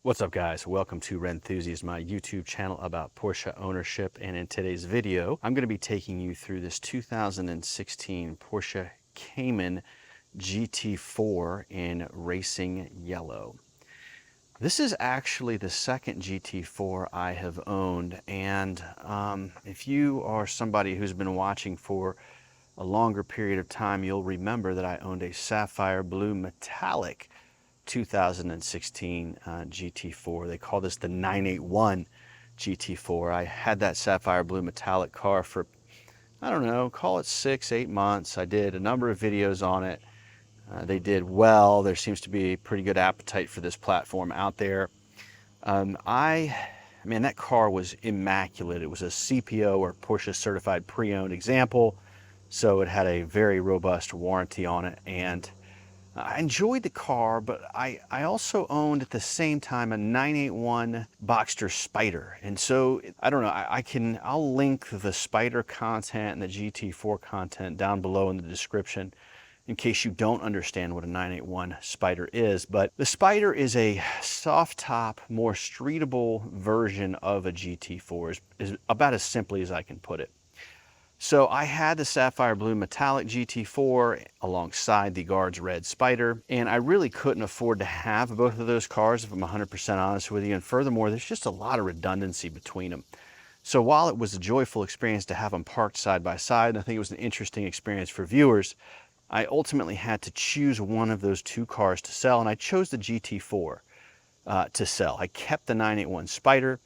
What's up, guys? Welcome to Rennthusiast, my YouTube channel about Porsche ownership. And in today's video, I'm going to be taking you through this 2016 Porsche Cayman GT4 in racing yellow. This is actually the second GT4 I have owned, and if you are somebody who's been watching for a longer period of time, you'll remember that I owned a sapphire blue metallic 2016 GT4. They call this the 981 GT4. I had that sapphire blue metallic car for, I don't know, call it 6-8 months. I did a number of videos on it. They did well. There seems to be a pretty good appetite for this platform out there. Man, that car was immaculate. It was a CPO, or Porsche Certified Pre-Owned example, so it had a very robust warranty on it, and I enjoyed the car, but I also owned at the same time a 981 Boxster Spider. And so, I don't know, I'll link the Spider content and the GT4 content down below in the description in case you don't understand what a 981 Spider is. But the Spider is a soft top, more streetable version of a GT4, is about as simply as I can put it. So I had the sapphire blue metallic GT4 alongside the Guards red Spider, and I really couldn't afford to have both of those cars, if I'm 100% honest with you. And furthermore, there's just a lot of redundancy between them. So while it was a joyful experience to have them parked side by side, and I think it was an interesting experience for viewers, I ultimately had to choose one of those two cars to sell, and I chose the GT4 to sell. I kept the 981 Spider.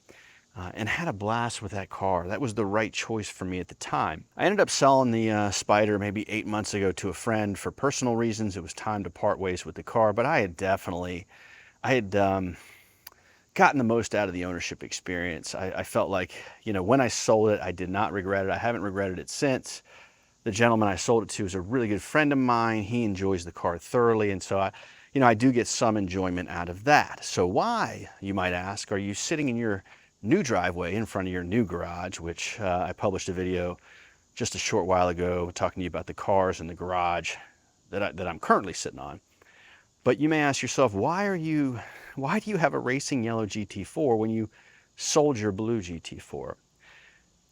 And had a blast with that car. That was the right choice for me at the time. I ended up selling the Spider maybe 8 months ago to a friend for personal reasons. It was time to part ways with the car, but I had gotten the most out of the ownership experience. I felt like, you know, when I sold it, I did not regret it. I haven't regretted it since. The gentleman I sold it to is a really good friend of mine. He enjoys the car thoroughly, and so I do get some enjoyment out of that. So why, you might ask, are you sitting in your new driveway in front of your new garage, which I published a video just a short while ago talking to you about the cars in the garage that I'm currently sitting on. But you may ask yourself, why do you have a racing yellow GT4 when you sold your blue GT4?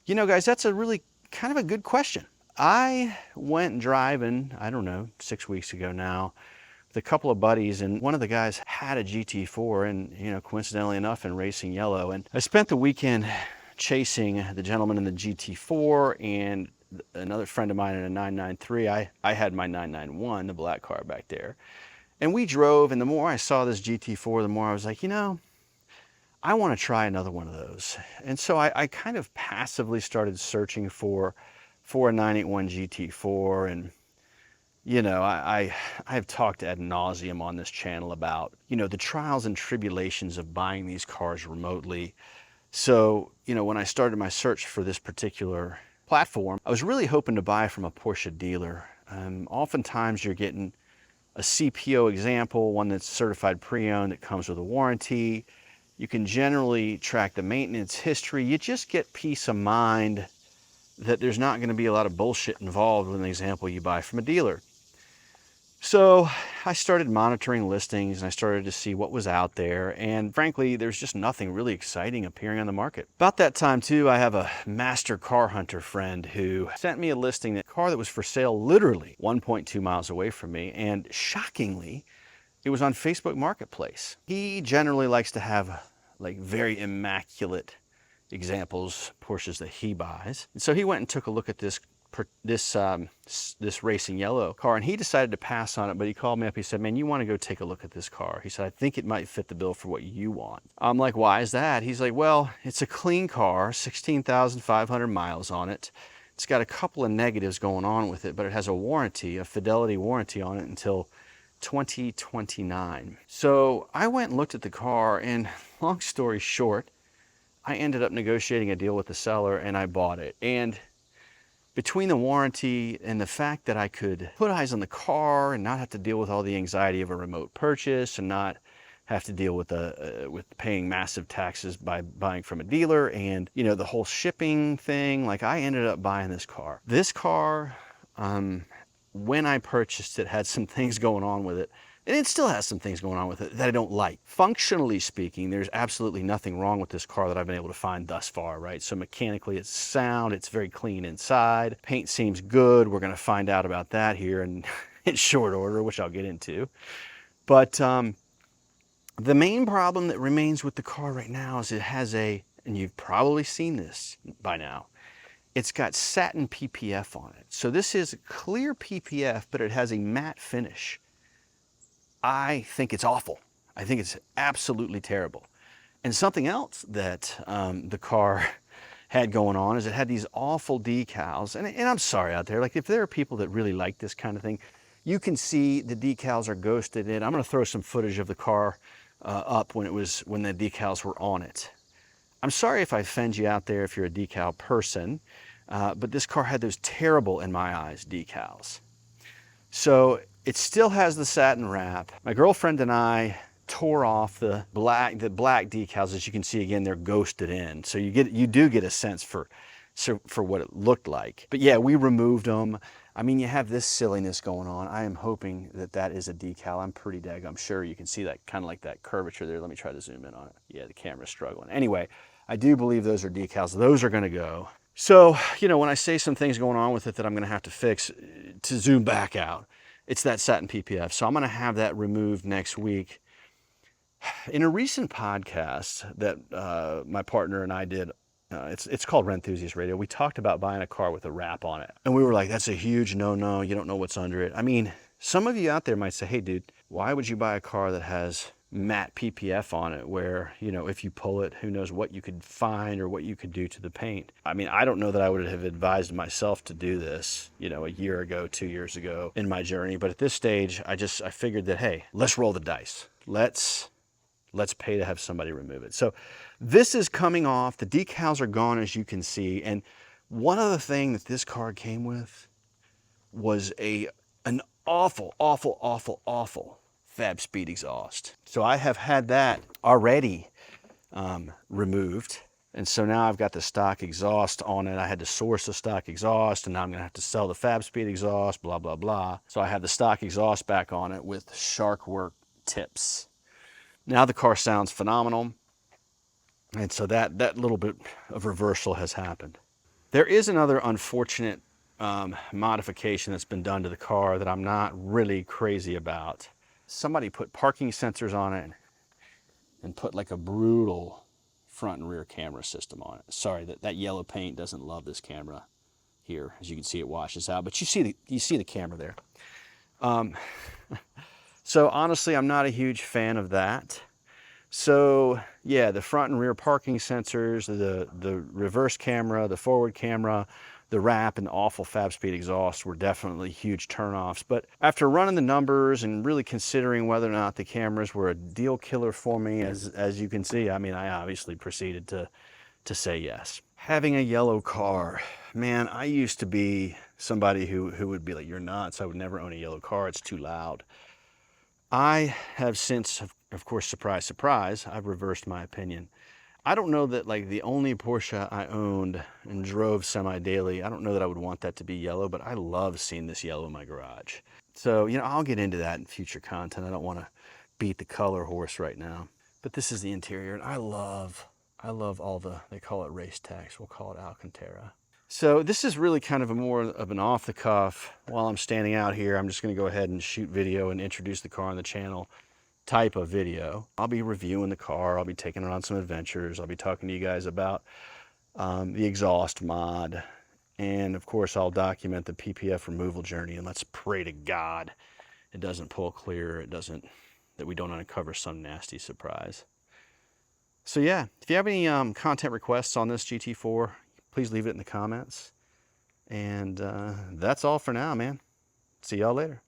You know, guys, that's a really kind of a good question. I went driving, I don't know, 6 weeks ago now, with a couple of buddies, and one of the guys had a GT4, and, you know, coincidentally enough, in racing yellow. And I spent the weekend chasing the gentleman in the GT4 and another friend of mine in a 993. I had my 991, the black car back there. And we drove, and the more I saw this GT4, the more I was like, you know, I want to try another one of those. And so I kind of passively started searching for a 981 GT4, and you know, I've talked ad nauseum on this channel about, you know, the trials and tribulations of buying these cars remotely. So, you know, when I started my search for this particular platform, I was really hoping to buy from a Porsche dealer. Oftentimes you're getting a CPO example, one that's certified pre-owned, that comes with a warranty. You can generally track the maintenance history. You just get peace of mind that there's not going to be a lot of bullshit involved with an example you buy from a dealer. So I started monitoring listings, and I started to see what was out there, and frankly, there's just nothing really exciting appearing on the market. About that time too, I have a master car hunter friend who sent me a listing, a car that was for sale literally 1.2 miles away from me, and shockingly, it was on Facebook Marketplace. He generally likes to have like very immaculate examples, Porsches that he buys. And so he went and took a look at this racing yellow car, and he decided to pass on it, but he called me up. He said, man, you want to go take a look at this car? He said, I think it might fit the bill for what you want. I'm like, why is that? He's like, well, it's a clean car, 16,500 miles on it. It's got a couple of negatives going on with it, but it has a warranty, a fidelity warranty on it until 2029. So I went and looked at the car, and long story short, I ended up negotiating a deal with the seller, and I bought it. And between the warranty and the fact that I could put eyes on the car and not have to deal with all the anxiety of a remote purchase, and not have to deal with paying massive taxes by buying from a dealer, and, you know, the whole shipping thing, like, I ended up buying this car. This car, when I purchased it, had some things going on with it And it still has some things going on with it that I don't like. Functionally speaking, there's absolutely nothing wrong with this car that I've been able to find thus far, right? So mechanically it's sound, it's very clean inside. Paint seems good. We're gonna find out about that here in short order, which I'll get into. But the main problem that remains with the car right now is it has and you've probably seen this by now, it's got satin PPF on it. So this is clear PPF, but it has a matte finish. I think it's awful. I think it's absolutely terrible. And something else that the car had going on is it had these awful decals. And I'm sorry out there, like if there are people that really like this kind of thing, you can see the decals are ghosted in. I'm gonna throw some footage of the car up when the decals were on it. I'm sorry if I offend you out there if you're a decal person, but this car had those terrible, in my eyes, decals. So it still has the satin wrap. My girlfriend and I tore off the black decals. As you can see, again, they're ghosted in. So you do get a sense for what it looked like. But yeah, we removed them. I mean, you have this silliness going on. I am hoping that is a decal. I'm pretty daggum sure you can see that, kind of like that curvature there. Let me try to zoom in on it. Yeah, the camera's struggling. Anyway, I do believe those are decals. Those are gonna go. So, when I say some things going on with it that I'm gonna have to fix, to zoom back out, it's that satin PPF. So I'm gonna have that removed next week. In a recent podcast that my partner and I did, it's called Rennthusiast Radio, we talked about buying a car with a wrap on it. And we were like, that's a huge no-no, you don't know what's under it. I mean, some of you out there might say, hey dude, why would you buy a car that has matte PPF on it where, if you pull it, who knows what you could find or what you could do to the paint. I mean, I don't know that I would have advised myself to do this, a year ago, 2 years ago in my journey. But at this stage, I figured that, hey, let's roll the dice. Let's pay to have somebody remove it. So this is coming off. The decals are gone, as you can see. And one other thing that this car came with was an awful, awful, awful, awful Fab Speed exhaust. So I have had that already removed. And so now I've got the stock exhaust on it. I had to source the stock exhaust, and now I'm gonna have to sell the Fab Speed exhaust, blah, blah, blah. So I have the stock exhaust back on it with shark work tips. Now the car sounds phenomenal. And so that little bit of reversal has happened. There is another unfortunate modification that's been done to the car that I'm not really crazy about. Somebody put parking sensors on it and put like a brutal front and rear camera system on it. Sorry, that yellow paint doesn't love this camera here. As you can see, it washes out, but you see the camera there. So honestly, I'm not a huge fan of that. So yeah, the front and rear parking sensors, the reverse camera, the forward camera, the wrap, and the awful Fab Speed exhaust were definitely huge turnoffs. But after running the numbers and really considering whether or not the cameras were a deal killer for me, as you can see, I mean, I obviously proceeded to say yes. Having a yellow car, man, I used to be somebody who would be like, you're nuts, I would never own a yellow car, it's too loud. I have since, of course, surprise, surprise, I've reversed my opinion. I don't know that like the only Porsche I owned and drove semi-daily, I don't know that I would want that to be yellow, but I love seeing this yellow in my garage. So, I'll get into that in future content. I don't want to beat the color horse right now. But this is the interior, and I love all they call it race tax, we'll call it Alcantara. So this is really kind of more of an off-the-cuff, while I'm standing out here, I'm just going to go ahead and shoot video and introduce the car on the channel type of video. I'll be reviewing the car, I'll be taking it on some adventures, I'll be talking to you guys about the exhaust mod, and of course I'll document the PPF removal journey, and let's pray to God it doesn't pull clear, that we don't uncover some nasty surprise. So yeah, if you have any content requests on this GT4, please leave it in the comments. And that's all for now, man. See y'all later.